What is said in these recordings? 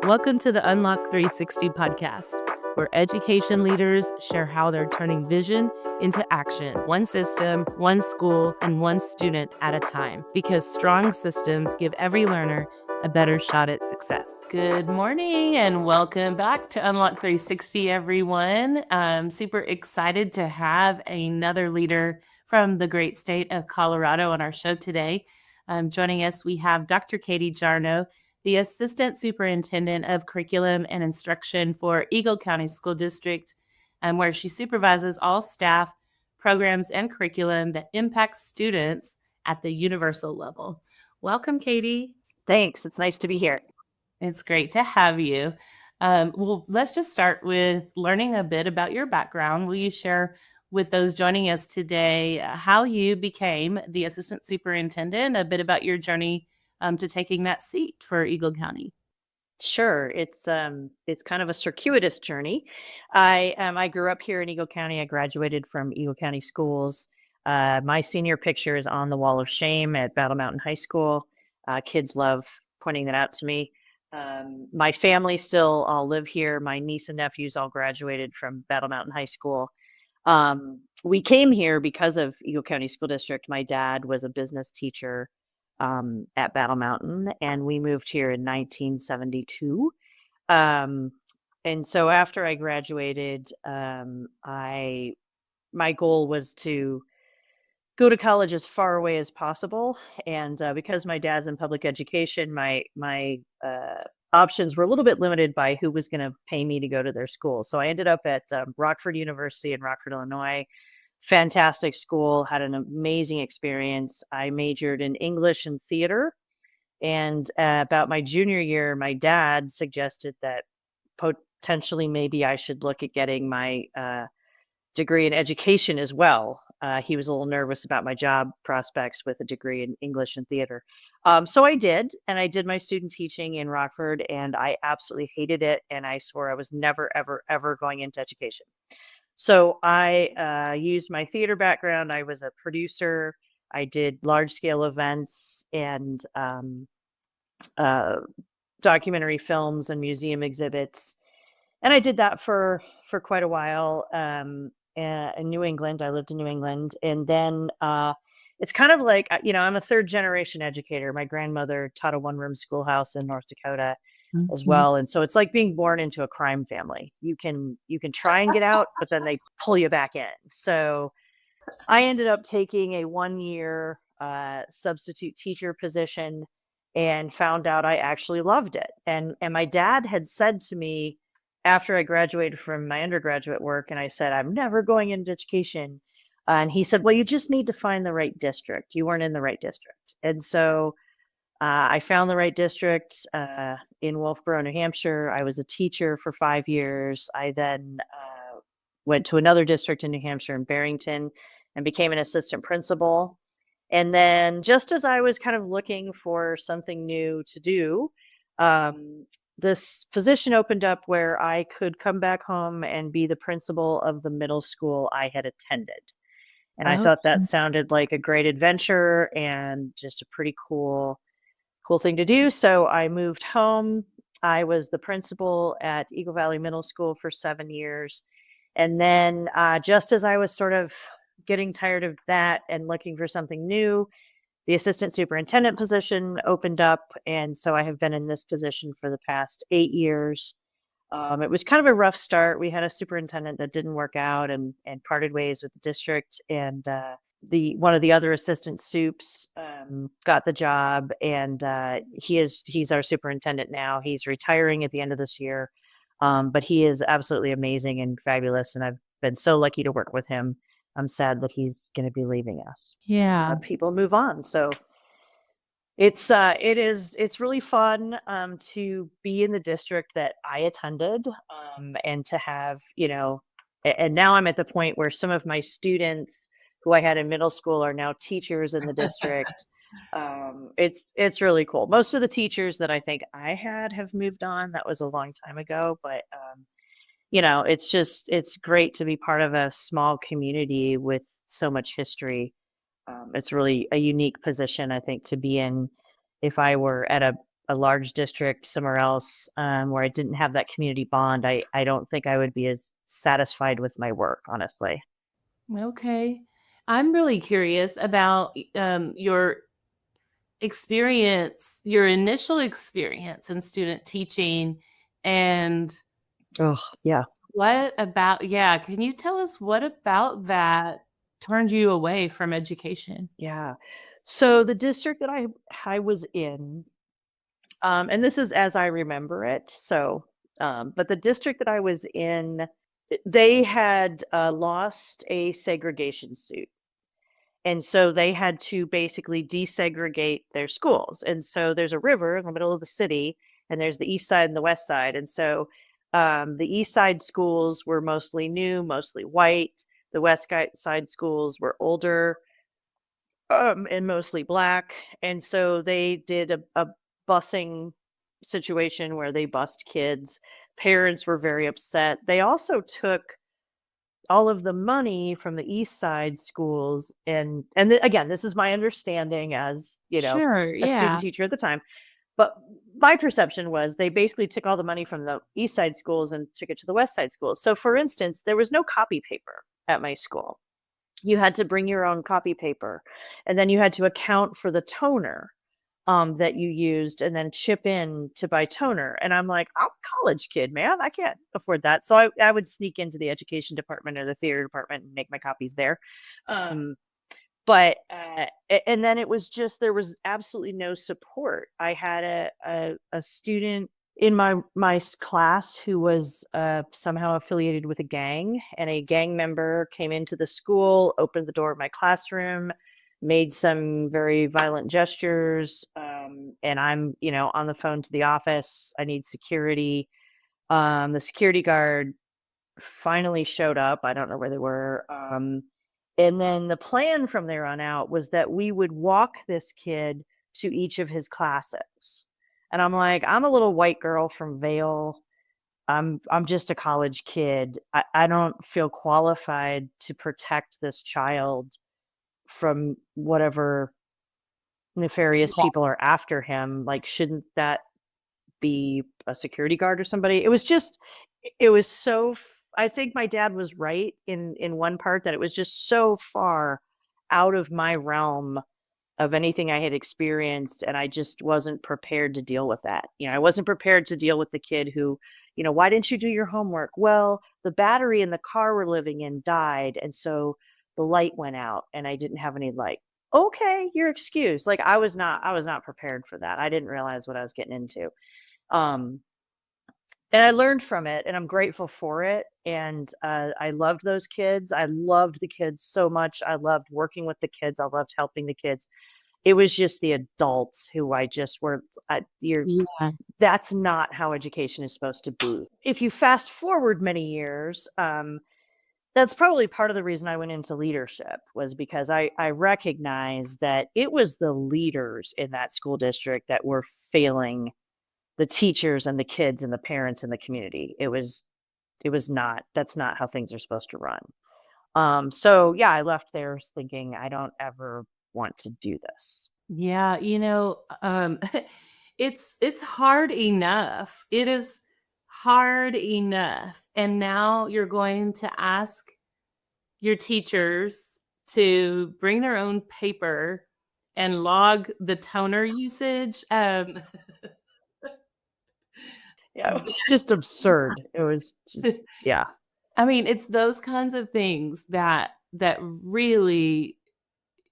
Welcome to the Unlock 360 podcast, where education leaders share how they're turning vision into action, one system, one school, and one student at a time, because strong systems give every learner a better shot at success. Good morning and welcome back to Unlock 360, everyone. I'm super excited to have another leader from the great state of Colorado on our show today. Joining us, we have Dr. Katie Jarnot, the Assistant Superintendent of Curriculum and Instruction for Eagle County School District, where she supervises all staff, programs, and curriculum that impact students at the universal level. Welcome, Katie. Thanks. It's nice to be here. It's great to have you. Well, let's just start with learning a bit about your background. Will you share with those joining us today how you became the Assistant Superintendent, a bit about your journey to taking that seat for Eagle County? Sure. It's kind of a circuitous journey. I grew up here in Eagle County. I graduated from Eagle County schools. My senior picture is on the wall of shame at Battle Mountain High School. Kids love pointing that out to me. My family still all live here. My niece and nephews all graduated from Battle Mountain High School. We came here because of Eagle County School District. My dad was a business teacher at Battle Mountain, and we moved here in 1972. And so after I graduated, my goal was to go to college as far away as possible. And because my dad's in public education, my options were a little bit limited by who was going to pay me to go to their school. So I ended up at Rockford University in Rockford, Illinois. Fantastic school, had an amazing experience. I majored in English and theater. And about my junior year, my dad suggested that potentially maybe I should look at getting my degree in education as well. He was a little nervous about my job prospects with a degree in English and theater. So I did, and I did my student teaching in Rockford, and I absolutely hated it. And I swore I was never, ever, ever going into education. So I used my theater background. I was a producer. I did large scale events and documentary films and museum exhibits. And I did that for quite a while in New England. I lived in New England. And then it's kind of like, I'm a third generation educator. My grandmother taught a one-room schoolhouse in North Dakota as well. And so it's like being born into a crime family. You can try and get out, but then they pull you back in. So I ended up taking a 1-year substitute teacher position and found out I actually loved it. And my dad had said to me after I graduated from my undergraduate work, and I said, I'm never going into education. And he said, well, you just need to find the right district. You weren't in the right district. And so I found the right district in Wolfboro, New Hampshire. I was a teacher for 5 years. I then went to another district in New Hampshire in Barrington and became an assistant principal. And then just as I was kind of looking for something new to do, this position opened up where I could come back home and be the principal of the middle school I had attended. And I thought that sounded like a great adventure and just a pretty cool thing to do. So I moved home. I was the principal at Eagle Valley Middle School for 7 years. And then just as I was sort of getting tired of that and looking for something new, the assistant superintendent position opened up. And so I have been in this position for the past 8 years. It was kind of a rough start. We had a superintendent that didn't work out and parted ways with the district. And one of the other assistant soups got the job, and he's our superintendent now. He's retiring at the end of this year, but he is absolutely amazing and fabulous, and I've been so lucky to work with him. I'm sad that he's going to be leaving us. Yeah. People move on, so it's really fun to be in the district that I attended, and to have and now I'm at the point where some of my students who I had in middle school are now teachers in the district. It's really cool. Most of the teachers that I think I had have moved on. That was a long time ago, but it's great to be part of a small community with so much history. It's really a unique position, I think, to be in. If I were at a a large district somewhere else, where I didn't have that community bond, I don't think I would be as satisfied with my work, honestly. Okay. I'm really curious about your experience, your initial experience in student teaching, and Oh, yeah. what about, yeah, can you tell us what about that turned you away from education? Yeah. So the district that I was in, and this is as I remember it. So, but the district that I was in, they had lost a segregation suit. And so they had to basically desegregate their schools. And so there's a river in the middle of the city, and there's the east side and the west side. And so the east side schools were mostly new, mostly white. The side schools were older, and mostly black. And so they did a busing situation where they bussed kids. Parents were very upset. They also took all of the money from the east side schools, again, this is my understanding as, Sure, a student yeah. teacher at the time, but my perception was they basically took all the money from the east side schools and took it to the west side schools. So for instance, there was no copy paper at my school. You had to bring your own copy paper, and then you had to account for the toner, that you used and then chip in to buy toner. And I'm like, I'm a college kid, man. I can't afford that. So I would sneak into the education department or the theater department and make my copies there. Um, and then it was just, there was absolutely no support. I had a student in my class who was somehow affiliated with a gang, and a gang member came into the school, opened the door of my classroom, made some very violent gestures, and I'm, on the phone to the office. I need security. The security guard finally showed up. I don't know where they were. And then the plan from there on out was that we would walk this kid to each of his classes. And I'm like, I'm a little white girl from Vale. I'm just a college kid. I don't feel qualified to protect this child from whatever nefarious Yeah. people are after him. Like, shouldn't that be a security guard or somebody? It was just, it was so I think my dad was right in one part, that it was just so far out of my realm of anything I had experienced, and I just wasn't prepared to deal with that. I wasn't prepared to deal with the kid who, "Why didn't you do your homework?" "Well, the battery in the car we're living in died, and so the light went out and I didn't have any light." "Okay, your excuse." Like, I was not prepared for that. I didn't realize what I was getting into. Um, and I learned from it, and I'm grateful for it, and, I loved those kids. I loved the kids so much. I loved working with the kids. I loved helping the kids. It was just the adults who I just were you're Yeah. that's not how education is supposed to be. If you fast forward many years, that's probably part of the reason I went into leadership, was because I recognized that it was the leaders in that school district that were failing the teachers and the kids and the parents and the community. It was not, that's not how things are supposed to run. So yeah, I left there thinking I don't ever want to do this. Yeah, it's hard enough. It is hard enough. And now you're going to ask your teachers to bring their own paper and log the toner usage. Yeah, it was just absurd. It was just, yeah. I mean, it's those kinds of things that really,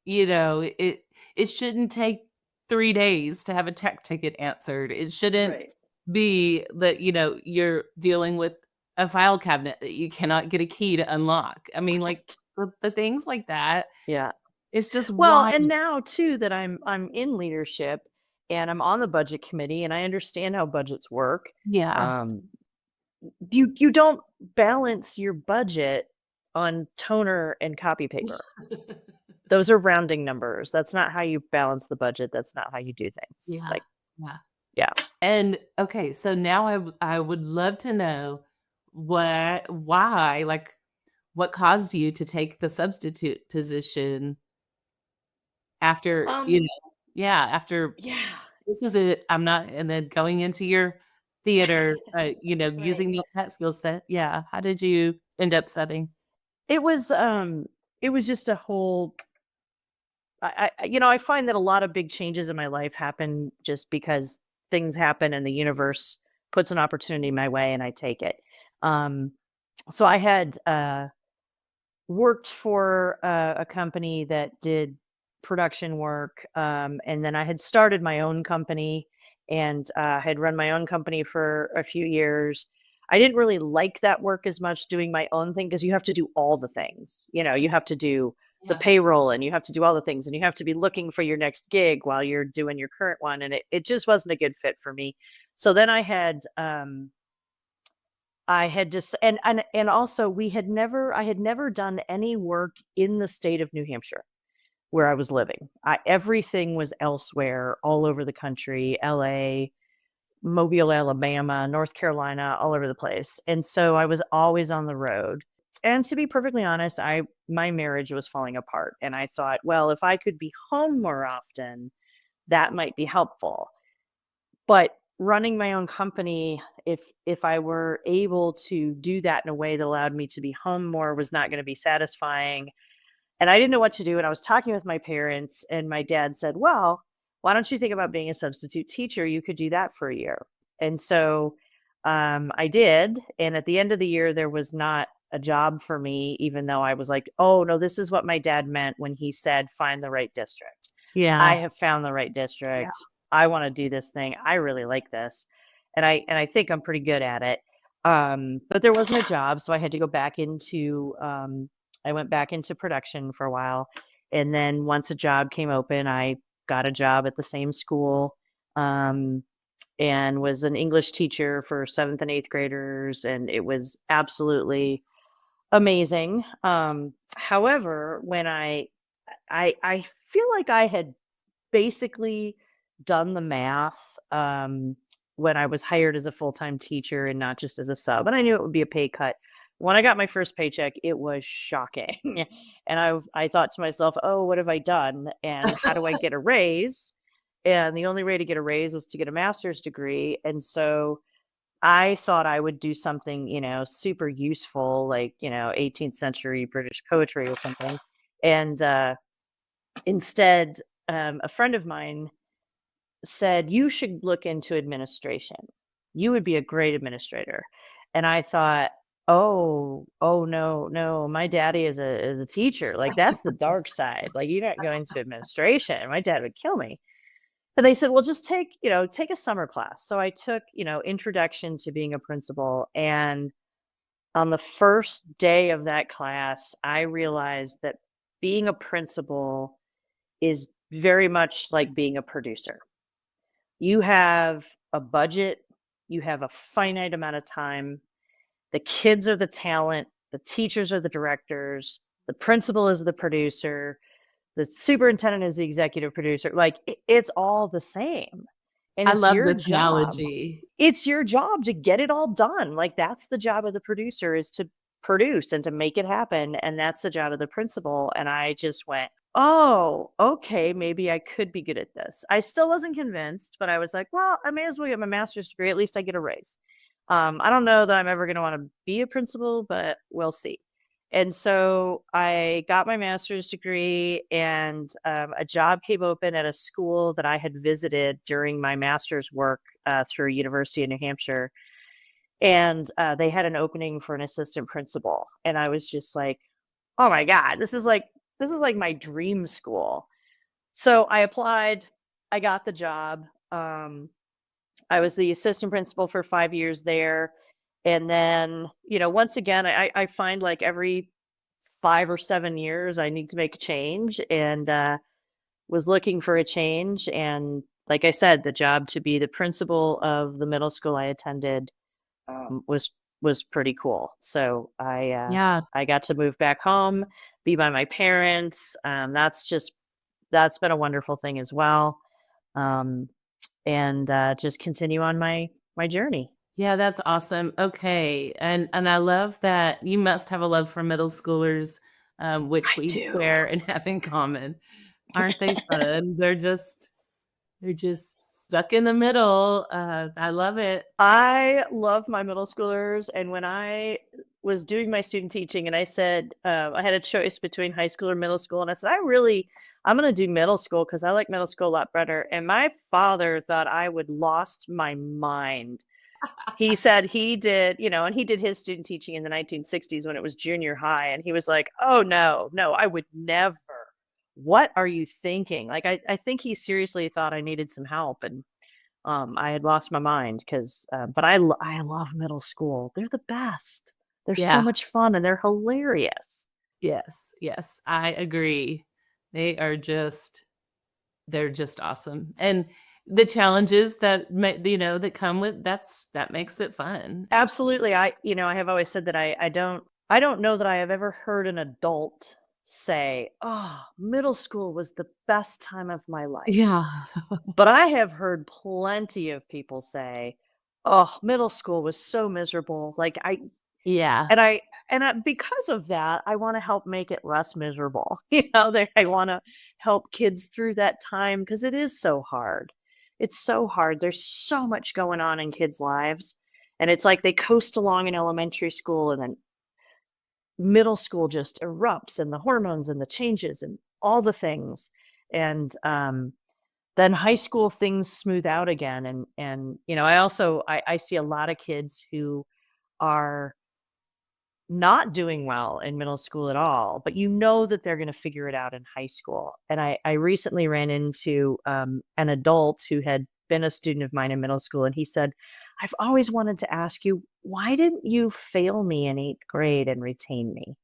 it shouldn't take 3 days to have a tech ticket answered. It shouldn't Right. be that, you're dealing with a file cabinet that you cannot get a key to unlock. I mean, like, Right. the things like that, Yeah. it's just Well, wild. and now too that I'm in leadership and I'm on the budget committee and I understand how budgets work. Yeah. Um, you don't balance your budget on toner and copy paper. Those are rounding numbers. That's not how you balance the budget. That's not how you do things. Yeah, Like, yeah. yeah. And, okay, so now I would love to know like, what caused you to take the substitute position after, Um, yeah, after yeah. this is it. I'm not and then going into your theater, Right. using that skill set. Yeah. How did you end up subbing? It was, it was just a whole I find that a lot of big changes in my life happen just because things happen and the universe puts an opportunity my way and I take it. Um, so I had, worked for a company that did production work, and then I had started my own company and had run my own company for a few years. I didn't really like that work as much doing my own thing because you have to do all the things. You have to do the Yeah. payroll and you have to do all the things and you have to be looking for your next gig while you're doing your current one. And it just wasn't a good fit for me. So then I had just and also I had never done any work in the state of New Hampshire where I was living. Everything was elsewhere, all over the country, LA, Mobile, Alabama, North Carolina, all over the place. And so I was always on the road. And to be perfectly honest, I my marriage was falling apart and I thought, well, if I could be home more often, that might be helpful. But running my own company, if I were able to do that in a way that allowed me to be home more was not gonna be satisfying, and I didn't know what to do, and I was talking with my parents, and my dad said, "Well, why don't you think about being a substitute teacher? You could do that for a year." And so, I did, and at the end of the year, there was not a job for me, even though I was like, "Oh, no, this is what my dad meant when he said, 'Find the right district.' I Yeah. have found the right Yeah. district. I wanna do this thing. I really like this, and I think I'm pretty good at it." But there wasn't a job, so I had to go back into, I went back into production for a while, and then once a job came open, I got a job at the same school, um, and was an English teacher for 7th and 8th graders, and it was absolutely amazing. However, when I feel like I had basically done the math, when I was hired as a full-time teacher and not just as a sub, and I knew it would be a pay cut. When I got my first paycheck, it was shocking, and I thought to myself, "Oh, what have I done, and how do I get a raise?" And the only way to get a raise is to get a master's degree, and so I thought I would do something, super useful, like, 18th century British poetry or something, and, instead, a friend of mine said, "You should look into administration. You would be a great administrator." And I thought, "Oh, no, no, my daddy is a teacher, like, that's the dark side, like, you're not going to administration, my dad would kill me." And they said, "Well, just take a summer class." So I took, Introduction to Being a Principal, and on the first day of that class, I realized that being a principal is very much like being a producer. You have a budget, you have a finite amount of time. The kids are the talent, the teachers are the directors, the principal is the producer, the superintendent is the executive producer. Like it's all the same. And I it's love your this job. analogy. It's your job to get it all done. Like that's the job of the producer is to produce and to make it happen. And that's the job of the principal. And I just went, oh, okay, maybe I could be good at this. I still wasn't convinced, but I was like, well, I may as well get my master's degree. At least I get a raise. I don't know that I'm ever going to want to be a principal, but we'll see. And so I got my master's degree, and a job came open at a school that I had visited during my master's work through a university in New Hampshire. And they had an opening for an assistant principal. And I was just like, oh my God, this is like my dream school. So I applied, I got the job. I was the assistant principal for 5 years there. And then, once again, I find like every 5 or 7 years, I need to make a change and was looking for a change. And like I said, the job to be the principal of the middle school I attended was pretty cool. So Yeah. I got to move back home, be by my parents. That's been a wonderful thing as well. Um, and just continue on my journey. Yeah, that's awesome. Okay. And I love that you must have a love for middle schoolers, which I we do. share and have in common. Aren't they fun? They're just They're just stuck in the middle. I love it. I love my middle schoolers, and when I was doing my student teaching and I said, I had a choice between high school or middle school, and I said, I'm gonna do middle school because I like middle school a lot better. And my father thought I would lost my mind. He said he did, and he did his student teaching in the 1960s when it was junior high, and he was like, "Oh no, no, I would never. What are you thinking?" Like I think he seriously thought I needed some help, and I had lost my mind because, but I love middle school. They're the best. They're so Yeah. much fun and they're hilarious. Yes. Yes. I agree. They are just they're just awesome. And the challenges that come with that makes it fun. Absolutely. I have always said that I don't know that I have ever heard an adult say, "Oh, middle school was the best time of my life." Yeah. But I have heard plenty of people say, "Oh, middle school was so miserable." Like Yeah. and I because of that, I wanna help make it less miserable. I wanna help kids through that time because it is so hard. It's so hard. There's so much going on in kids' lives, and it's like they coast along in elementary school, and then middle school just erupts, and the hormones, and the changes, and all the things, and, then high school, things smooth out again, and I see a lot of kids who are not doing well in middle school at all, but you know that they're gonna figure it out in high school. And I recently ran into, an adult who had been a student of mine in middle school, and he said, "I've always wanted to ask you, why didn't you fail me in 8th grade and retain me?"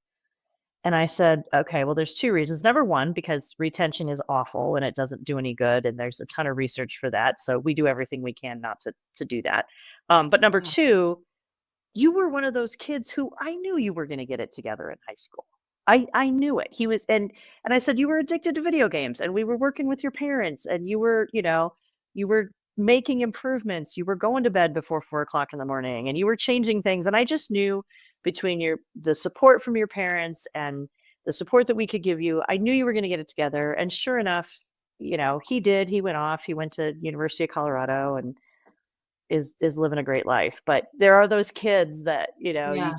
And I said, "Okay, well, there's 2 reasons. Number 1, because retention is awful and it doesn't do any good, and there's a ton of research for that, so we do everything we can not to do that. But number Yeah. 2, you were one of those kids who I knew you were gonna get it together in high school. I knew it. He was and I said, "You were addicted to video games, and we were working with your parents, and you were making improvements. You were going to bed before 4 o'clock in the morning, and you were changing things." And I just knew between the support from your parents and the support that we could give you, I knew you were gonna get it together, and sure enough, he did. He went off. He went to University of Colorado and is living a great life. But there are those kids that, Yeah.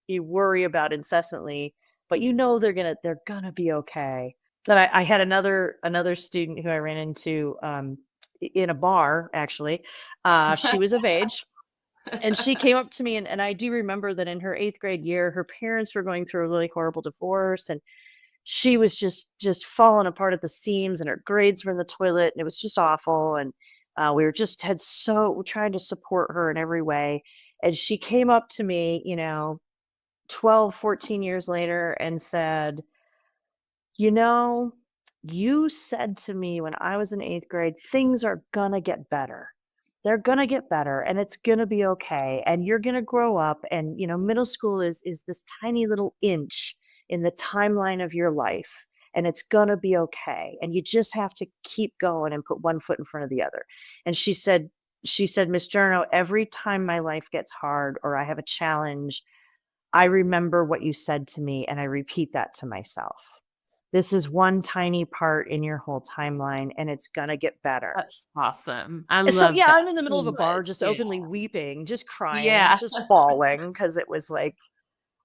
you worry about incessantly, but they're gonna be okay. Then I had another student who I ran into in a bar actually. She was of age and she came up to me and I do remember that in her 8th grade year, her parents were going through a really horrible divorce and she was just falling apart at the seams, and her grades were in the toilet, and it was just awful, and, we were just had so trying to support her in every way, and she came up to me, 12, 14 years later and said, "You know, you said to me when I was in 8th grade, things are gonna get better. They're gonna get better and it's gonna be okay. And you're gonna grow up and middle school is this tiny little inch in the timeline of your life. And it's gonna be okay. And you just have to keep going and put one foot in front of the other." And she said, "Miss Jarno, every time my life gets hard or I have a challenge, I remember what you said to me and I repeat that to myself. This is one tiny part in your whole timeline and it's gonna get better." That's awesome. I So love yeah, that I'm in the so middle of a much. bar just Yeah. openly weeping, just crying, Yeah. just bawling because it was like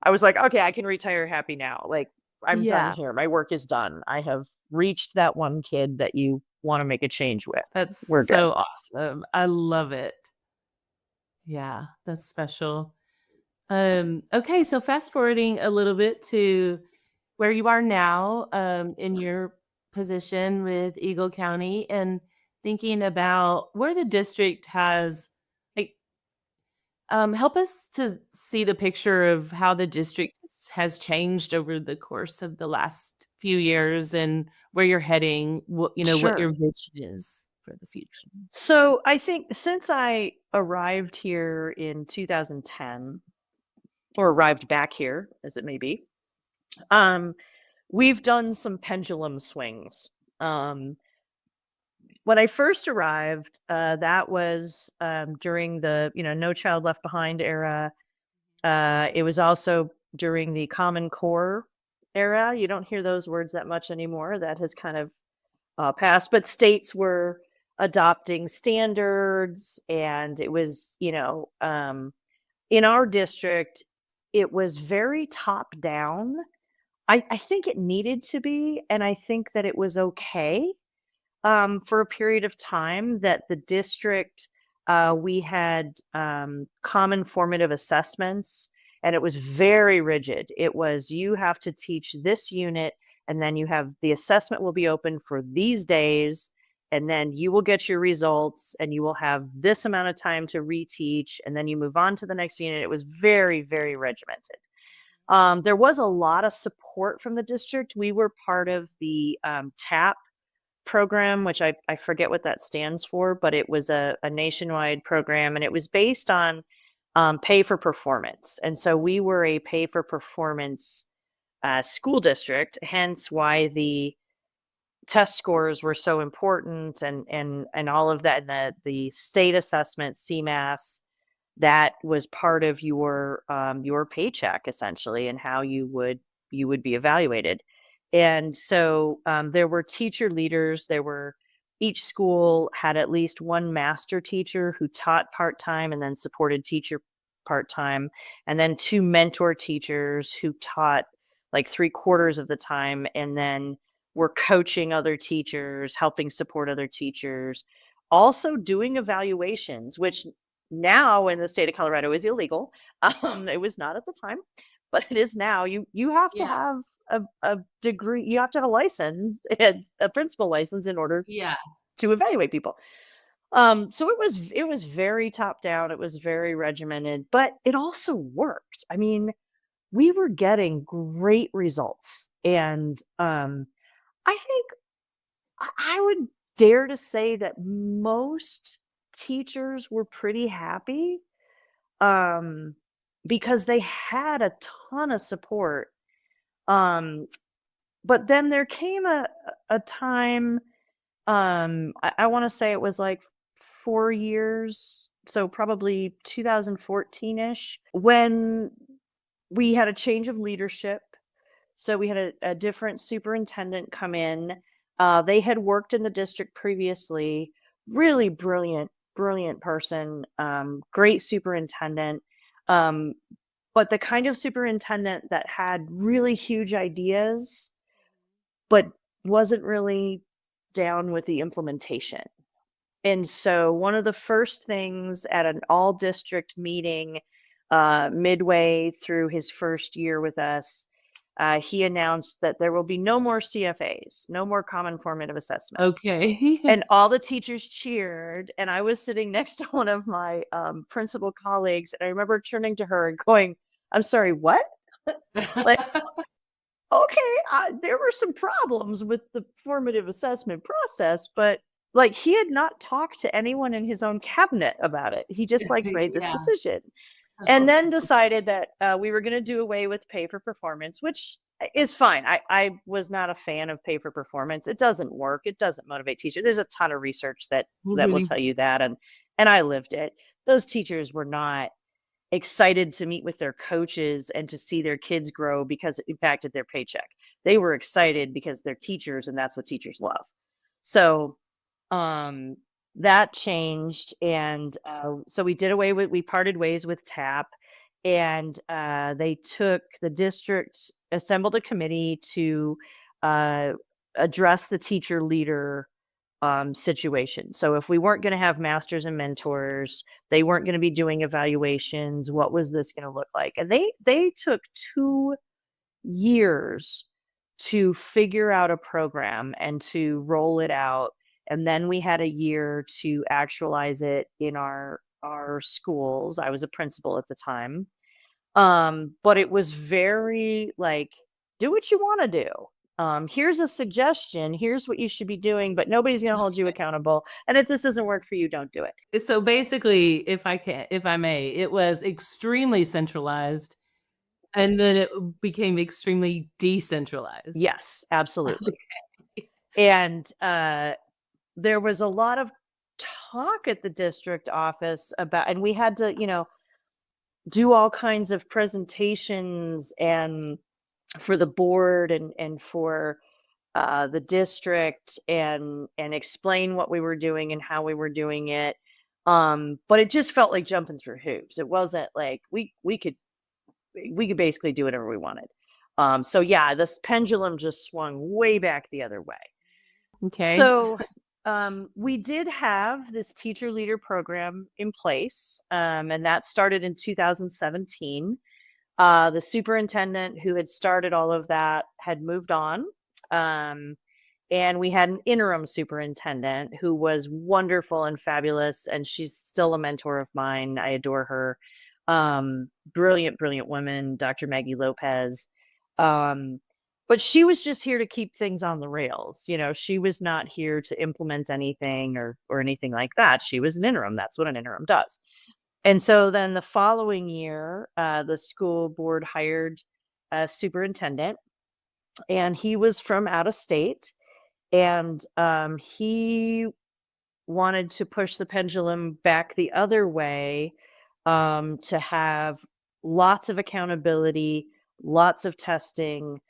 I was like, "Okay, I can retire happy now. Like, I'm done Yeah. here. My work is done. I have reached that one kid that you wanna make a change with. That's We're good." so awesome. I love it. Yeah, that's special. Okay, so fast forwarding a little bit to where you are now, in your position with Eagle County and thinking about where the district has like help us to see the picture of how the district has changed over the course of the last few years and where you're heading, what your Sure. vision is for the future. So, I think since I arrived here in 2010, or arrived back here, as it may be, um, we've done some pendulum swings. Um, when I first arrived, that was during the No Child Left Behind era. It was also during the Common Core era. You don't hear those words that much anymore. That has kind of passed, but states were adopting standards, and it was, in our district, it was very top down. I think it needed to be, and I think that it was okay for a period of time that the district, we had common formative assessments, and it was very rigid. It was, you have to teach this unit, and then you have the assessment will be open for these days, and then you will get your results, and you will have this amount of time to reteach, and then you move on to the next unit. It was very, very regimented. There was a lot of support from the district. We were part of the TAP program, which I forget what that stands for, but it was a nationwide program, and it was based on pay for performance. And so we were a pay for performance school district, hence why the test scores were so important, and all of that, and the state assessment, CMAS, that was part of your paycheck essentially, and how you would be evaluated. And so there were teacher leaders. Each school had at least one master teacher who taught part-time and then supported teacher part-time, and then two mentor teachers who taught like 3/4 of the time, and then were coaching other teachers, helping support other teachers, also doing evaluations, which now in the state of Colorado is illegal. It was not at the time, but it is now. You have to Yeah. have a degree. You have to have a license, and a principal license, in order Yeah. to evaluate people. So it was very top down. It was very regimented, but it also worked. I mean, we were getting great results, and I think I would dare to say that most teachers were pretty happy, um, because they had a ton of support. Um, but then there came a time, I want to say it was like 4 years, so probably 2014-ish, when we had a change of leadership. So we had a different superintendent come in. They had worked in the district previously. Really brilliant, brilliant person. Great superintendent. Um, but the kind of superintendent that had really huge ideas, but wasn't really down with the implementation. And so one of the first things at an all district meeting, midway through his first year with us, he announced that there will be no more CFAs, no more common formative assessments. Okay. And all the teachers cheered. And I was sitting next to one of my principal colleagues. And I remember turning to her and going, I'm sorry, what? Like, okay, there were some problems with the formative assessment process, but like, he had not talked to anyone in his own cabinet about it. He just like made this Yeah. decision, and then decided that we were going to do away with pay for performance, which is fine. I was not a fan of pay for performance. It doesn't work. It doesn't motivate teachers. There's a ton of research that will Mhm. tell you that, and I lived it. Those teachers were not excited to meet with their coaches and to see their kids grow because it impacted their paycheck. They were excited because they're teachers, and that's what teachers love. So, um, that changed, and so we parted ways with TAP, and the district assembled a committee to uh, address the teacher leader situation. So if we weren't going to have masters and mentors, they weren't going to be doing evaluations. What was this going to look like? And they took 2 years to figure out a program and to roll it out. And then we had a year to actualize it in our schools. I was a principal at the time. But it was very like, do what you want to do. Here's a suggestion. Here's what you should be doing, but nobody's going to hold you accountable. And if this doesn't work for you, don't do it. So basically, if I may, it was extremely centralized, and then it became extremely decentralized. Yes, absolutely. And there was a lot of talk at the district office about, and we had to, do all kinds of presentations, and for the board, and for the district and explain what we were doing and how we were doing it. But it just felt like jumping through hoops. It wasn't like we could basically do whatever we wanted. So yeah, this pendulum just swung way back the other way. Okay. So we did have this teacher leader program in place, and that started in 2017. The superintendent who had started all of that had moved on. Um, and we had an interim superintendent who was wonderful and fabulous, and she's still a mentor of mine. I adore her. Brilliant, brilliant woman, Dr. Maggie Lopez. Um, but she was just here to keep things on the rails. She was not here to implement anything or anything like that. She was an interim. That's what an interim does. And so then the following year, the school board hired a superintendent, and he was from out of state, and he wanted to push the pendulum back the other way, to have lots of accountability, lots of testing,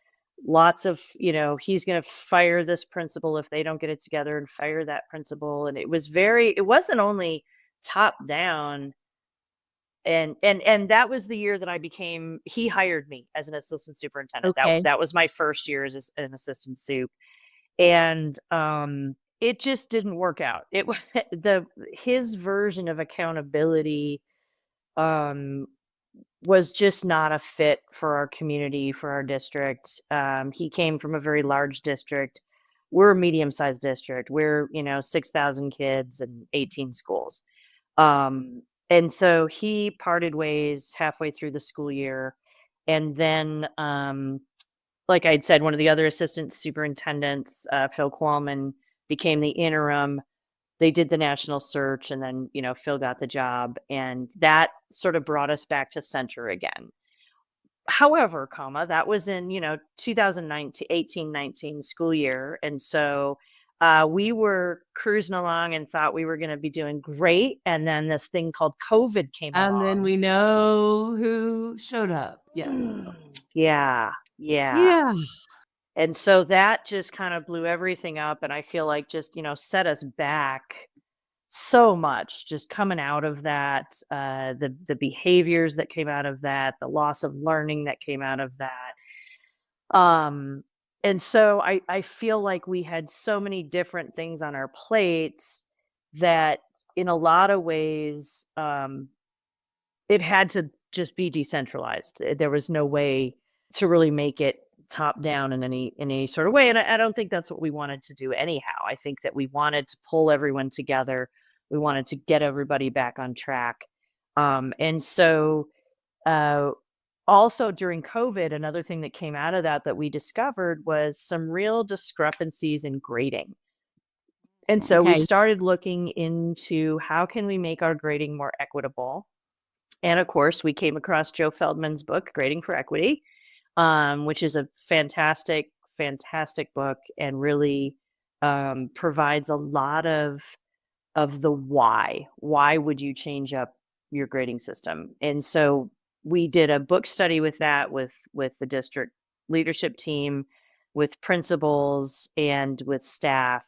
lots of, he's going to fire this principal if they don't get it together and fire that principal. And it wasn't only top down. And that was the year that he hired me as an assistant superintendent. That Okay. that was my first year as an assistant soup. And it just didn't work out. The his version of accountability um was just not a fit for our community, for our district. He came from a very large district. We're a medium-sized district. We're, 6,000 kids and 18 schools. And so he parted ways halfway through the school year. And then, like I'd said, one of the other assistant superintendents, Phil Qualman, became the interim. They did the national search, and then, Phil got the job. And that sort of brought us back to center again. However, that was in, 2019, 18-19 school year. And so we were cruising along and thought we were going to be doing great. And then this thing called COVID came And then along. we know who showed up. Yes. Yeah, yeah. Yeah. And so that just kind of blew everything up. And I feel like just, set us back so much just coming out of that, the behaviors that came out of that, the loss of learning that came out of that. Um, and so I feel like we had so many different things on our plates that in a lot of ways, it had to just be decentralized. There was no way to really make it top down in any sort of way. And I don't think that's what we wanted to do anyhow. I think that we wanted to pull everyone together. We wanted to get everybody back on track. And so uh, also during COVID, another thing that came out of that we discovered was some real discrepancies in grading. And so we Okay. started looking into how can we make our grading more equitable. And of course, we came across Joe Feldman's book, Grading for Equity, which is a fantastic, fantastic book and really provides a lot of the why. Why would you change up your grading system? And so we did a book study with that with the district leadership team, with principals and with staff.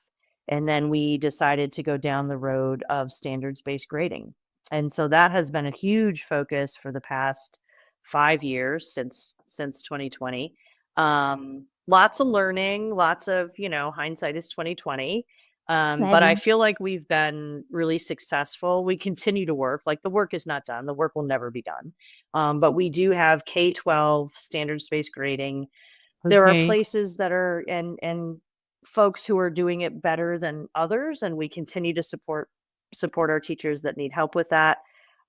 And then we decided to go down the road of standards-based grading. And so that has been a huge focus for the past 5 years since 2020. Lots of learning, lots of, hindsight is 2020. But I Imagine. feel like we've been really successful. We continue to work. Like the work is not done. The work will never be done. But we do have K-12 standards-based grading. There are Okay. places that are and folks who are doing it better than others, and we continue to support our teachers that need help with that.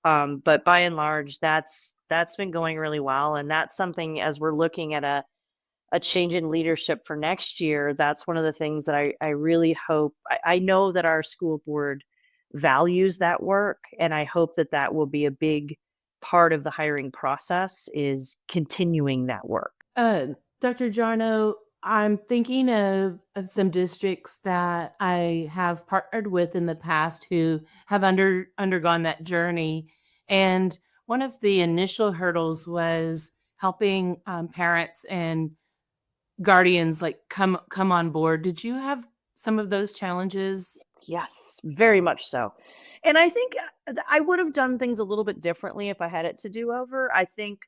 But by and large, that's been going really well. And that's something as we're looking at a change in leadership for next year, that's one of the things that I really hope. I know that our school board values that work, and I hope that that will be a big part of the hiring process is continuing that work. Uh, Dr. Jarno, I'm thinking of some districts that I have partnered with in the past who have undergone that journey. And one of the initial hurdles was helping parents and guardians like come on board. Did you have some of those challenges? Yes, very much so. And I think I would have done things a little bit differently if I had it to do over. I think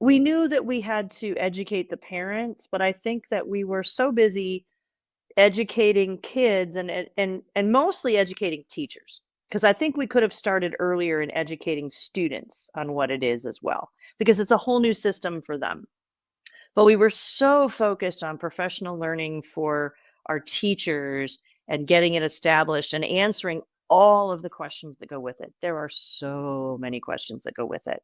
we knew that we had to educate the parents, but I think that we were so busy educating kids and mostly educating teachers, because I think we could have started earlier in educating students on what it is as well, because it's a whole new system for them. But we were so focused on professional learning for our teachers and getting it established and answering all of the questions that go with it. There are so many questions that go with it,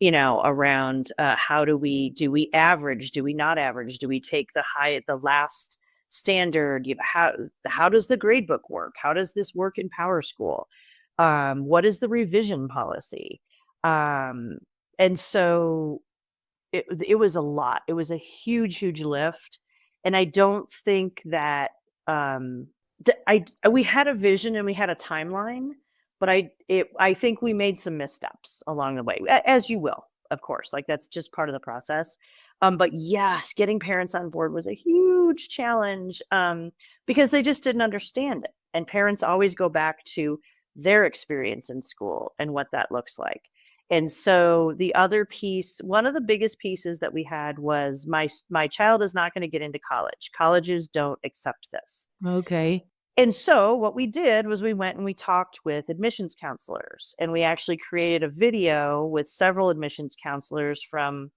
around how do we average? Do we not average? Do we take the last standard? How does the grade book work? How does this work in Power School? What is the revision policy? Um, and so it was a lot. It was a huge, huge lift, and I don't think that, we had a vision and we had a timeline, but I think we made some missteps along the way, as you will, of course, like, that's just part of the process. But yes, getting parents on board was a huge challenge, because they just didn't understand it, and parents always go back to their experience in school and what that looks like. And so the other piece, one of the biggest pieces that we had was my child is not gonna get into college. Colleges don't accept this. Okay. And so what we did was we went and we talked with admissions counselors, and we actually created a video with several admissions counselors from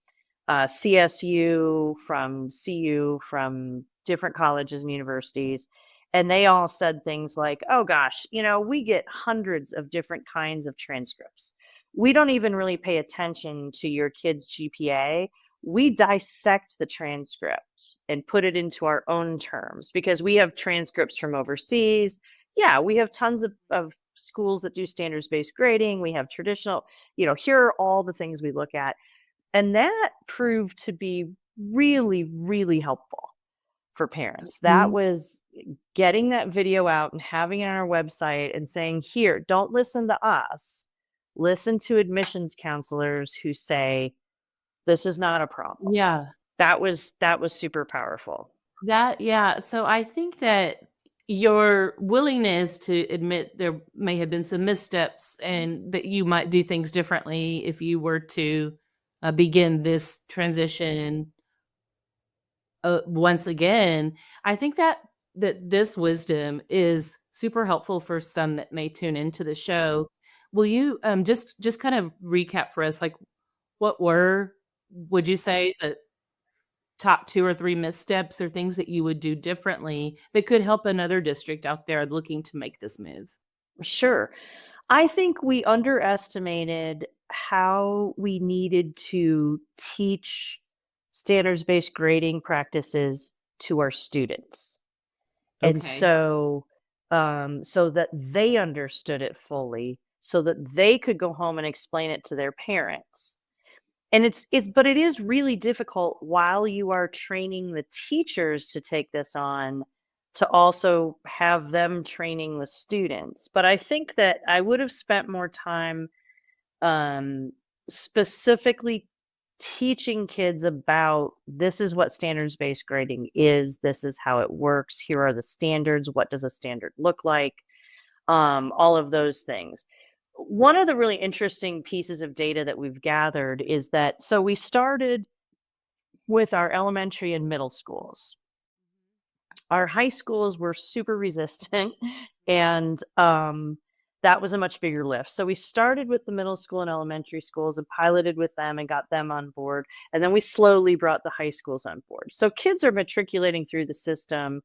CSU, from CU, from different colleges and universities. And they all said things like, oh gosh, we get hundreds of different kinds of transcripts. We don't even really pay attention to your kid's GPA. We dissect the transcript and put it into our own terms because we have transcripts from overseas. Yeah, we have tons of schools that do standards based grading. We have traditional, here are all the things we look at. And that proved to be really, really helpful for parents. That Mhm. was getting that video out and having it on our website and saying, "Here, don't listen to us. Listen to admissions counselors who say this is not a problem." Yeah. That was super powerful. Yeah, so I think that your willingness to admit there may have been some missteps and that you might do things differently if you were to, begin this transition, once again, I think that this wisdom is super helpful for some that may tune into the show. Will you, just kind of recap for us, like, what would you say, the top 2 or 3 missteps or things that you would do differently that could help another district out there looking to make this move? Sure. I think we underestimated how we needed to teach standards-based grading practices to our students. And Okay. so that they understood it fully, so that they could go home and explain it to their parents. And but it is really difficult while you are training the teachers to take this on, to also have them training the students. But I think that I would have spent more time, um, specifically teaching kids about this is what standards-based grading is, this is how it works, here are the standards, what does a standard look like, all of those things. One of the really interesting pieces of data that we've gathered is that so we started with our elementary and middle schools. Our high schools were super resistant and that was a much bigger lift. So we started with the middle school and elementary schools and piloted with them and got them on board. And then we slowly brought the high schools on board. So kids are matriculating through the system,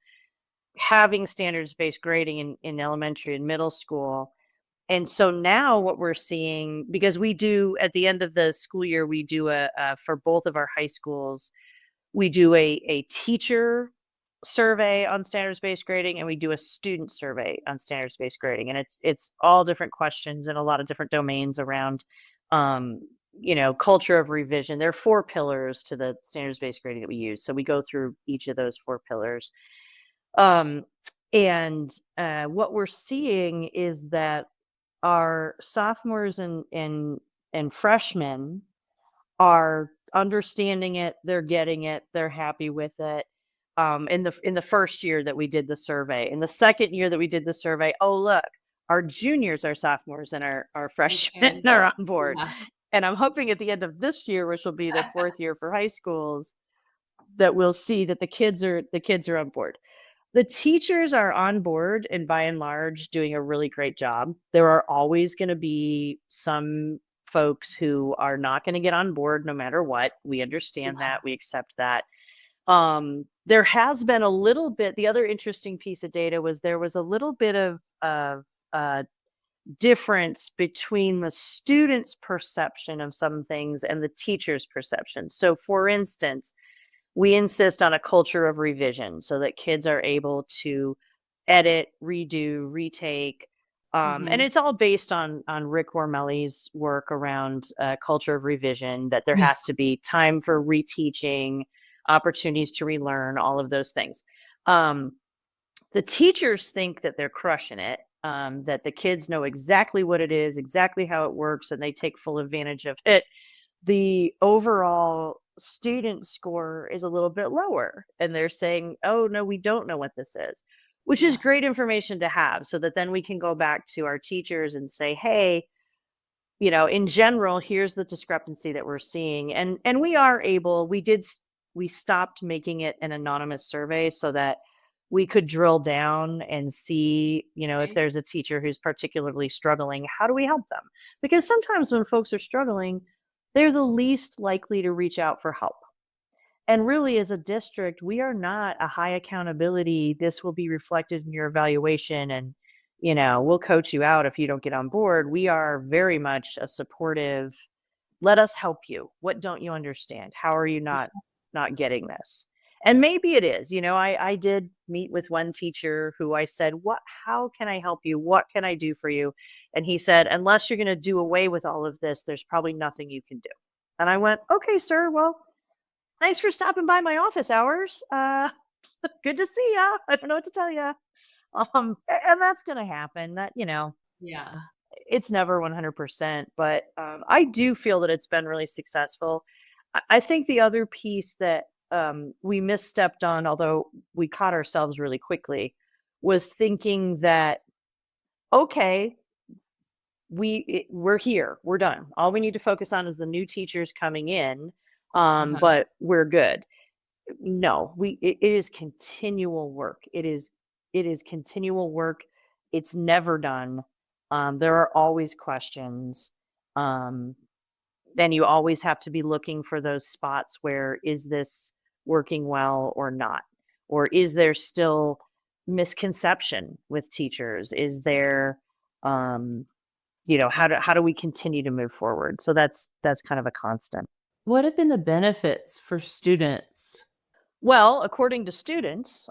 having standards based grading in elementary and middle school. And so now what we're seeing, because we do at the end of the school year, we do for both of our high schools, we do a teacher survey on standards-based grading, and we do a student survey on standards-based grading, and it's all different questions and a lot of different domains around, um, culture of revision. There are 4 pillars to the standards-based grading that we use, so we go through each of those 4 pillars. Um, and what we're seeing is that our sophomores and freshmen are understanding it, they're getting it, they're happy with it. In the first year that we did the survey. In the second year that we did the survey, oh look, our juniors, our sophomores, and our freshmen Okay. are on board. Yeah. And I'm hoping at the end of this year, which will be the fourth year for high schools, that we'll see that the kids are on board. The teachers are on board and by and large doing a really great job. There are always going to be some folks who are not going to get on board no matter what. We understand Yeah. that. We accept that. There has been a little bit, the other interesting piece of data was there was a little bit of difference between the student's perception of some things and the teacher's perception. So, for instance, we insist on a culture of revision so that kids are able to edit, redo, retake. And Mhm. it's all based on Rick Wormelli's work around culture of revision, that there Yeah. has to be time for reteaching, opportunities to relearn, all of those things. Um, the teachers think that they're crushing it, that the kids know exactly what it is, exactly how it works, and they take full advantage of it. The overall student score is a little bit lower, and they're saying, "Oh, no, we don't know what this is," which is Yeah. great information to have so that then we can go back to our teachers and say, "Hey, in general, here's the discrepancy that we're seeing." And we are able, we stopped making it an anonymous survey so that we could drill down and see, if Okay. there's a teacher who's particularly struggling, how do we help them? Because sometimes when folks are struggling, they're the least likely to reach out for help. And really, as a district, we are not a high accountability. This will be reflected in your evaluation, and we'll coach you out if you don't get on board. We are very much a supportive. Let us help you. What don't you understand? How are you not getting this? And maybe it is. I did meet with one teacher who I said, "What? How can I help you? What can I do for you?" And he said, "Unless you're going to do away with all of this, there's probably nothing you can do." And I went, "Okay, sir. Well, thanks for stopping by my office hours. Good to see ya. I don't know what to tell you." And that's gonna happen. That Yeah. it's never 100%, but I do feel that it's been really successful. I think the other piece that we misstepped on, although we caught ourselves really quickly, was thinking that okay, we're here, we're done. All we need to focus on is the new teachers coming in, Uh-huh. but we're good. No, it is continual work. It is continual work. It's never done. There are always questions. Um, then you always have to be looking for those spots where is this working well or not? Or is there still misconception with teachers? Is there how do we continue to move forward? So that's kind of a constant. What have been the benefits for students? Well, according to students,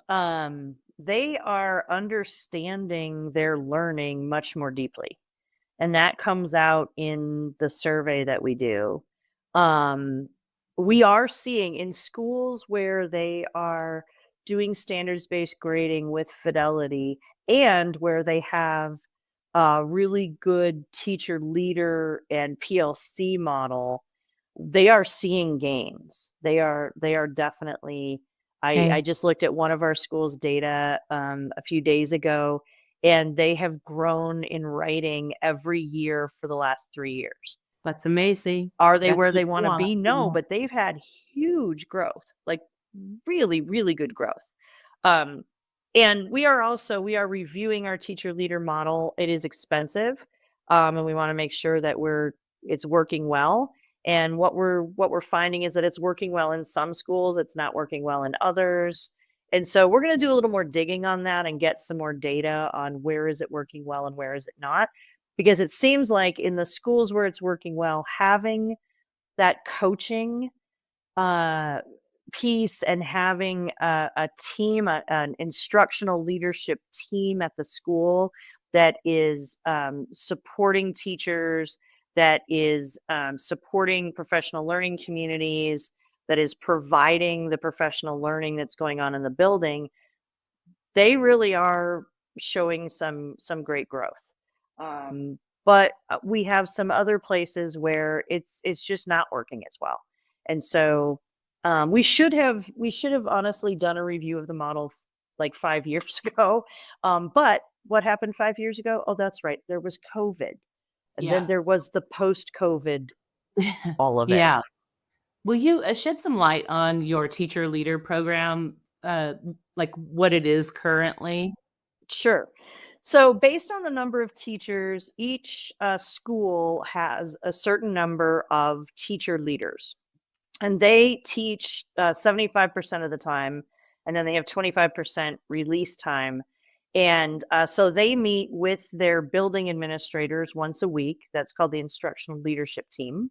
they are understanding their learning much more deeply. And that comes out in the survey that we do. Um, we are seeing in schools where they are doing standards based grading with fidelity and where they have a really good teacher leader and PLC model, they are seeing gains. They are definitely. I Okay, just looked at one of our school's data a few days ago, and they have grown in writing every year for the last 3 years. that's amazing. Are they That's where what they you want to want. be? No, Yeah. but they've had huge growth, like really, really good growth. Um, and we are reviewing our teacher leader model. It is expensive, and we want to make sure that it's working well. And what we're finding is that it's working well in some schools, it's not working well in others. And so we're going to do a little more digging on that and get some more data on where is it working well and where is it not. Because it seems like in the schools where it's working well, having that coaching uh, piece and having a team, an instructional leadership team at the school that is supporting teachers, that is supporting professional learning communities, that is providing the professional learning that's going on in the building, they really are showing some great growth. But we have some other places where it's just not working as well. And so we should have honestly done a review of the model like 5 years ago. But what happened 5 years ago? Oh, that's right. There was COVID. And then Yeah. there was the post-COVID, all of it. Yeah. Will you shed some light on your teacher leader program, like what it is currently? Sure. So, based on the number of teachers, each school has a certain number of teacher leaders, and they teach 75% of the time, and then they have 25% release time. And so they meet with their building administrators once a week. That's called the instructional leadership team.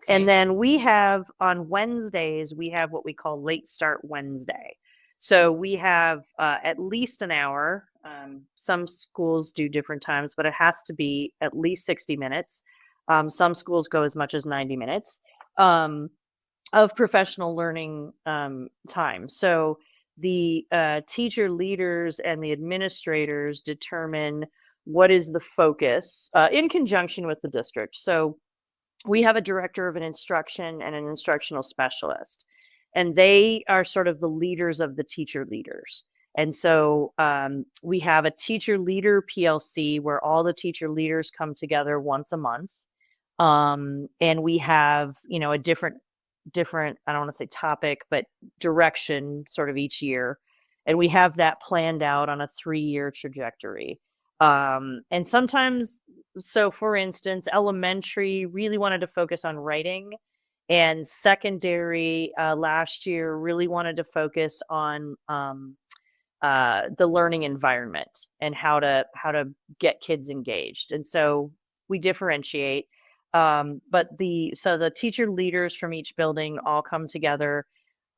And Okay. then we have on Wednesdays, we have what we call late start Wednesday. So we have at least an hour. Some schools do different times, but it has to be at least 60 minutes. Some schools go as much as 90 minutes of professional learning time. So the teacher leaders and the administrators determine what is the focus in conjunction with the district. So we have a director of an instruction and an instructional specialist, and they are sort of the leaders of the teacher leaders. And so we have a teacher leader PLC where all the teacher leaders come together once a month. And we have, a different, I don't want to say topic, but direction sort of each year. And we have that planned out on a 3-year trajectory. And sometimes, so for instance, elementary really wanted to focus on writing, and secondary last year really wanted to focus on the learning environment and how to get kids engaged. And so we differentiate. But the teacher leaders from each building all come together.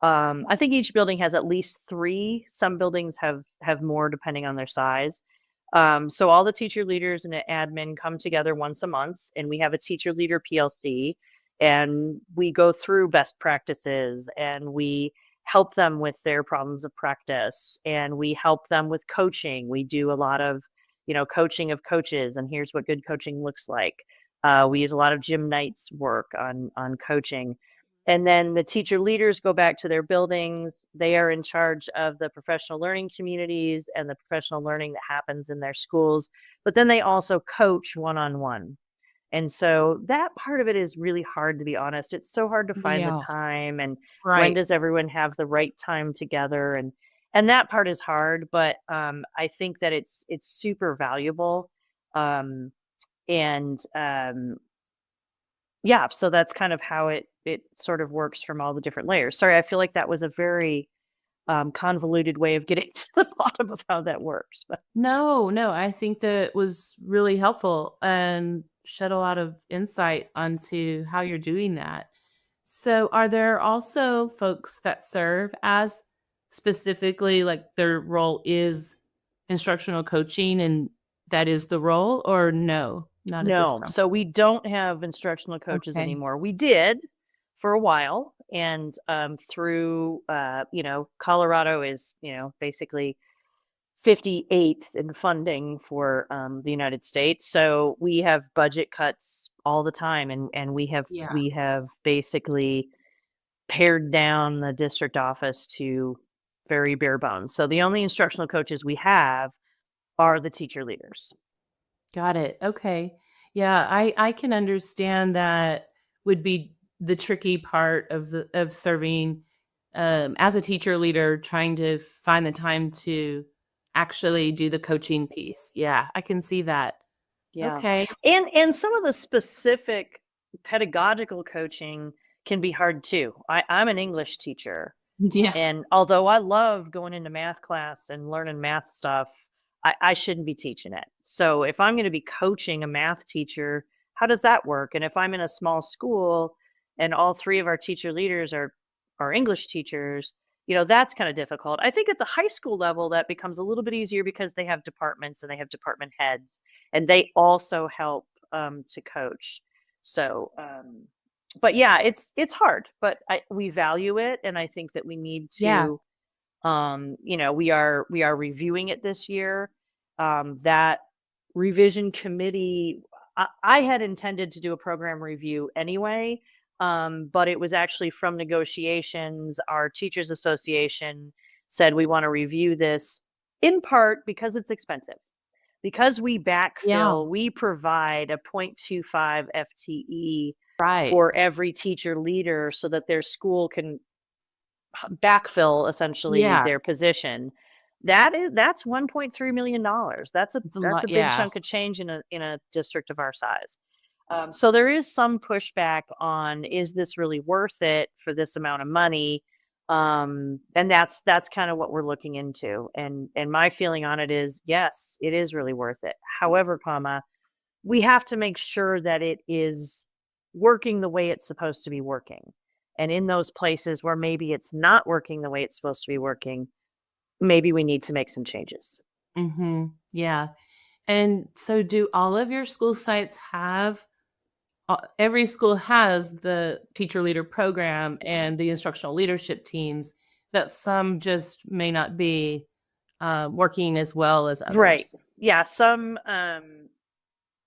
I think each building has at least 3. Some buildings have more depending on their size. So all the teacher leaders and the admin come together once a month, and we have a teacher leader PLC, and we go through best practices, and we help them with their problems of practice, and we help them with coaching. We do a lot of, coaching of coaches, and here's what good coaching looks like. We use a lot of gym nights work on coaching. And then the teacher leaders go back to their buildings. They are in charge of the professional learning communities and the professional learning that happens in their schools. But then they also coach one-on-one. And so that part of it is really hard, to be honest. It's so hard to find the Yeah. time, and when Right. does everyone have the right time together, and that part is hard, but I think that it's super valuable. Um, and Yeah, so that's kind of how it sort of works from all the different layers. Sorry, I feel like that was a very convoluted way of getting to the bottom of how that works. But No, no, I think that was really helpful and shed a lot of insight onto how you're doing that. So, are there also folks that serve as specifically like their role is instructional coaching and that is the role, or no, not at this no, time? so we don't have instructional coaches Okay. anymore. We did for a while, and through Colorado is basically 58th in funding for the United States. So we have budget cuts all the time, and we have Yeah. we have basically pared down the district office to very bare bones. So the only instructional coaches we have are the teacher leaders. Got it. Okay. Yeah, I can understand that would be the tricky part of serving as a teacher leader trying to find the time to actually do the coaching piece. Yeah, I can see that. Yeah. Okay. And some of the specific pedagogical coaching can be hard too. I'm an English teacher. Yeah. And although I love going into math class and learning math stuff, I shouldn't be teaching it. So if I'm going to be coaching a math teacher, how does that work? And if I'm in a small school and all 3 of our teacher leaders are English teachers, that's kind of difficult. I think at the high school level that becomes a little bit easier because they have departments and they have department heads, and they also help to coach. So but yeah, it's hard, but we value it, and I think that we need Yeah. to, we are reviewing it this year. That revision committee, I had intended to do a program review anyway, But it was actually from negotiations. Our teachers association said we want to review this, in part because it's expensive. Because we Yeah. backfill, we provide a 0.25 FTE Right. for every teacher leader so that their school can backfill essentially Yeah. their position. That's $1.3 million. That's It's a a lot. big Yeah. chunk of change in a district of our size. So there is some pushback on, is this really worth it for this amount of money? And that's kind of what we're looking into. And my feeling on it is, yes, it is really worth it. However, we have to make sure that it is working the way it's supposed to be working. And in those places where maybe it's not working the way it's supposed to be working, maybe we need to make some changes. Yeah. And so do all of your school sites have every school has the teacher leader program and the instructional leadership teams, that some just may not be working as well as Right. others? Yeah.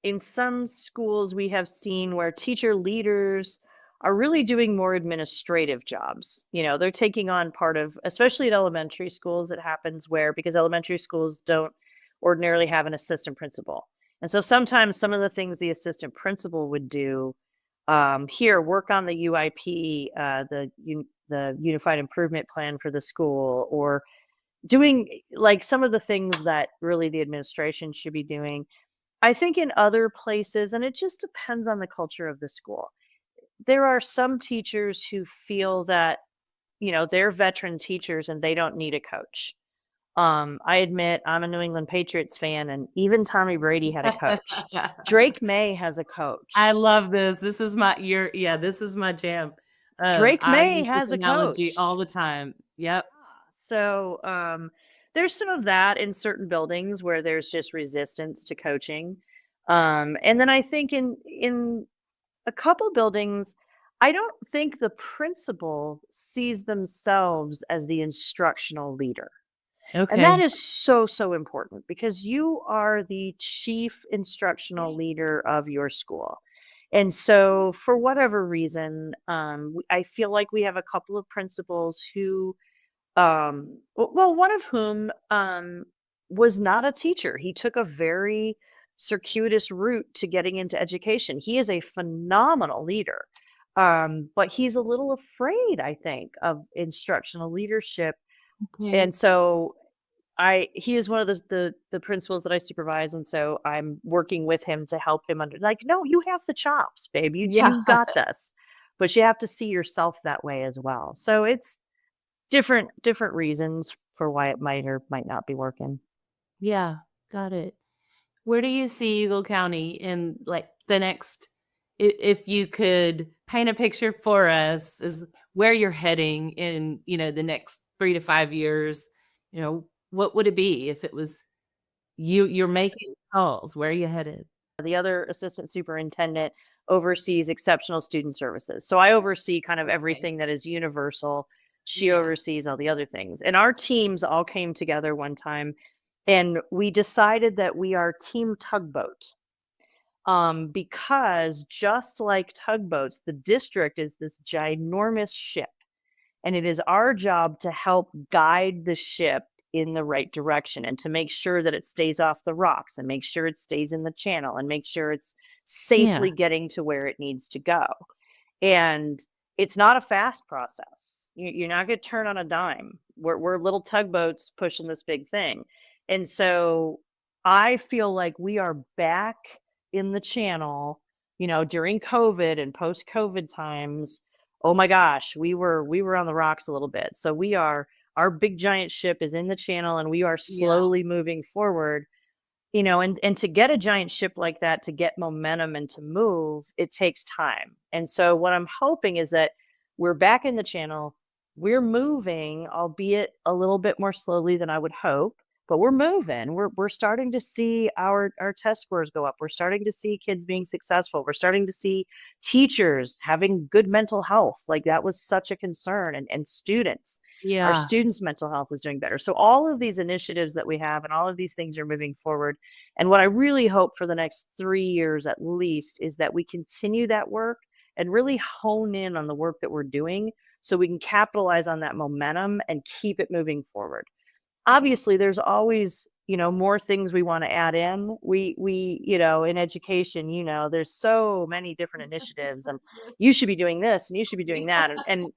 In some schools, we have seen where teacher leaders are really doing more administrative jobs. They're taking on part of, especially at elementary schools, it happens where, because elementary schools don't ordinarily have an assistant principal. And so sometimes some of the things the assistant principal would do, here, work on the UIP, the Unified Improvement Plan for the school, or doing like some of the things that really the administration should be doing. I think in other places, and it just depends on the culture of the school, there are some teachers who feel that, they're veteran teachers and they don't need a coach. I admit I'm a New England Patriots fan, and even Tommy Brady had a coach. Drake May has a I coach. love this. This is my yeah, this is my jam. Drake I May use this has a analogy all coach. the time. Yep. So, there's some of that in certain buildings where there's just resistance to coaching. And then I think in a couple buildings, I don't think the principal sees themselves as the instructional leader. And that Okay. is so, so important because you are the chief instructional leader of your school. And so, for whatever reason, I feel like we have a couple of principals who, well, one of whom was not a teacher. He took a very circuitous route to getting into education. He is a phenomenal leader, but he's a little afraid, I think, of instructional leadership. Okay. And so he is one of the principals that I supervise, and so I'm working with him to help him like, no, you have the chops, babe. Yeah. You got this. But you have to see yourself that way as well. So it's different reasons for why it might or might not be working. Yeah. Got it. Where do you see Eagle County in like the next, if you could paint a picture for us, is where you're heading in, the next 3 to 5 years? What would it be if it was you're making calls? Where are you headed? The other assistant superintendent oversees exceptional student services. So I oversee kind of Okay. everything that is universal. She Yeah. oversees all the other things. And our teams all came together one time and we decided that we are team tugboat. Because just like tugboats, the district is this ginormous ship. And it is our job to help guide the ship in the right direction and to make sure that it stays off the rocks and make sure it stays in the channel and make sure it's Yeah. safely getting to where it needs to go. And it's not a fast process. You're not going to turn on a dime. We're little tugboats pushing this big thing. And so I feel like we are back in the channel, during COVID and post COVID times. Oh my gosh, we were on the rocks a little bit. So our big giant ship is in the channel and we are Yeah. slowly moving forward. And to get a giant ship like that, to get momentum and to move, it takes time. And so what I'm hoping is that we're back in the channel. We're moving, albeit a little bit more slowly than I would hope, but we're moving. We're starting to see our test scores go up. We're starting to see kids being successful. We're starting to see teachers having good mental health. Like that was such a concern. And students. Our Yeah. students' mental health is doing better. So all of these initiatives that we have and all of these things are moving forward. And what I really hope for the next 3 years at least is that we continue that work and really hone in on the work that we're doing so we can capitalize on that momentum and keep it moving forward. Obviously, there's always, more things we want to add in. We, in education, there's so many different initiatives, and you should be doing this and you should be doing that. And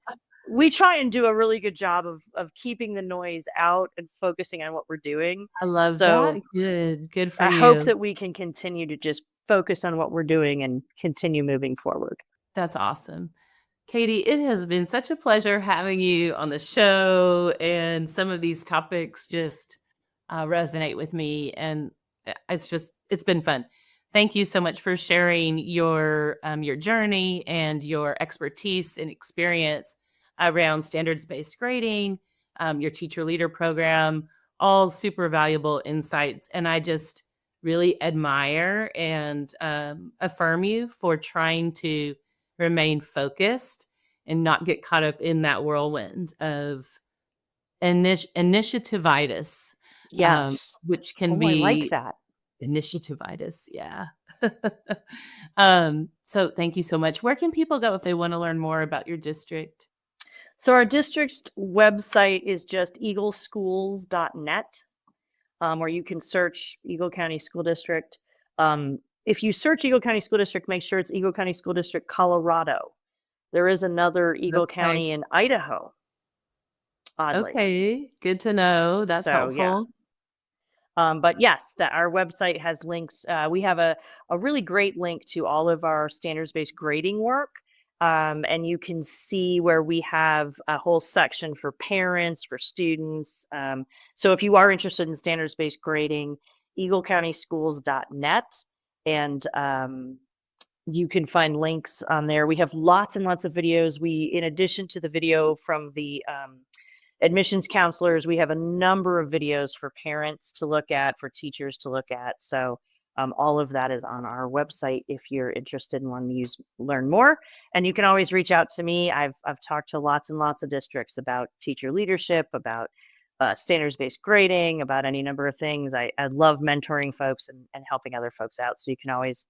we try and do a really good job of keeping the noise out and focusing on what we're doing. I love that. So Good for I hope you. that we can continue to just focus on what we're doing and continue moving forward. That's awesome. Katie, it has been such a pleasure having you on the show, and some of these topics just resonate with me, and it's been fun. Thank you so much for sharing your journey and your expertise and experience around standards-based grading, your teacher leader program, all super valuable insights. And I just really admire and affirm you for trying to remain focused and not get caught up in that whirlwind of initiativitis, Yes. which can Oh, I like be that. initiativitis. Yeah. So thank you so much. Where can people go if they want to learn more about your district? So our district's website is just eagleschools.net, or you can search Eagle County School District. If you search Eagle County School District, make sure it's Eagle County School District, Colorado. There is another Eagle Okay. County in Idaho, oddly. Okay. Good to know. That's So, yeah. helpful. But yes, that our website has links. We have a really great link to all of our standards-based grading work. And you can see where we have a whole section for parents, for students. So if you are interested in standards-based grading, eaglecountyschools.net, and you can find links on there. We have lots and lots of videos. In addition to the video from the admissions counselors, we have a number of videos for parents to look at, for teachers to look at. So all of that is on our website if you're interested and want to learn more. And you can always reach out to me. I've talked to lots and lots of districts about teacher leadership, about standards-based grading, about any number of things. I love mentoring folks and helping other folks out. So you can always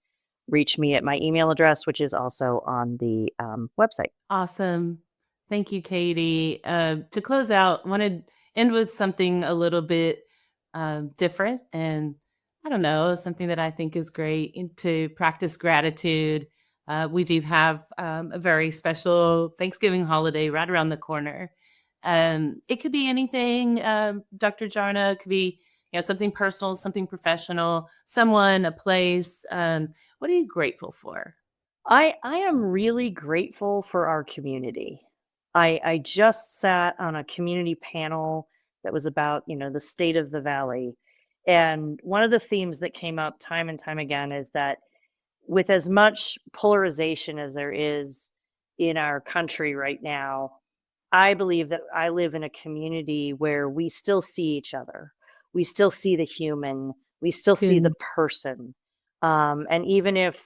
reach me at my email address, which is also on the website. Awesome. Thank you, Katie. To close out, I want to end with something a little bit different, and I don't know, something that I think is great to practice gratitude. We do have a very special Thanksgiving holiday right around the corner. It could be anything, Dr. Jarnot. It could be something personal, something professional, someone, a place. What are you grateful for? I am really grateful for our community. I just sat on a community panel that was about, the state of the valley. And one of the themes that came up time and time again is that with as much polarization as there is in our country right now, I believe that I live in a community where we still see each other. We still see the human. We still see the Good. person. And even if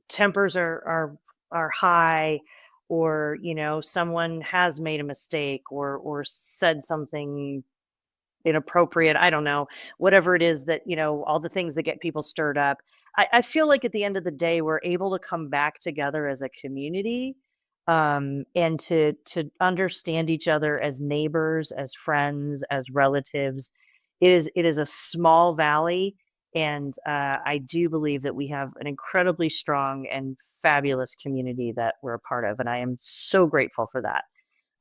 tempers are high, or someone has made a mistake or said something inappropriate, I don't know, whatever it is that, all the things that get people stirred up. I feel like at the end of the day, we're able to come back together as a community, and to understand each other as neighbors, as friends, as relatives. It is a small valley, and I do believe that we have an incredibly strong and fabulous community that we're a part of, and I am so grateful for that.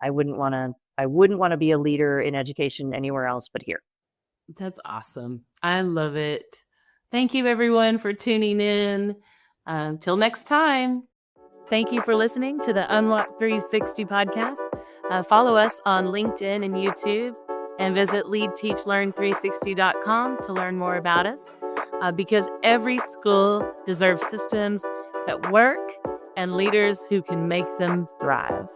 I wouldn't want to be a leader in education anywhere else but here. That's awesome. I love it. Thank you, everyone, for tuning in. Until next time. Thank you for listening to the Unlock 360 podcast. Follow us on LinkedIn and YouTube, and visit leadteachlearn360.com to learn more about us, because every school deserves systems that work and leaders who can make them thrive.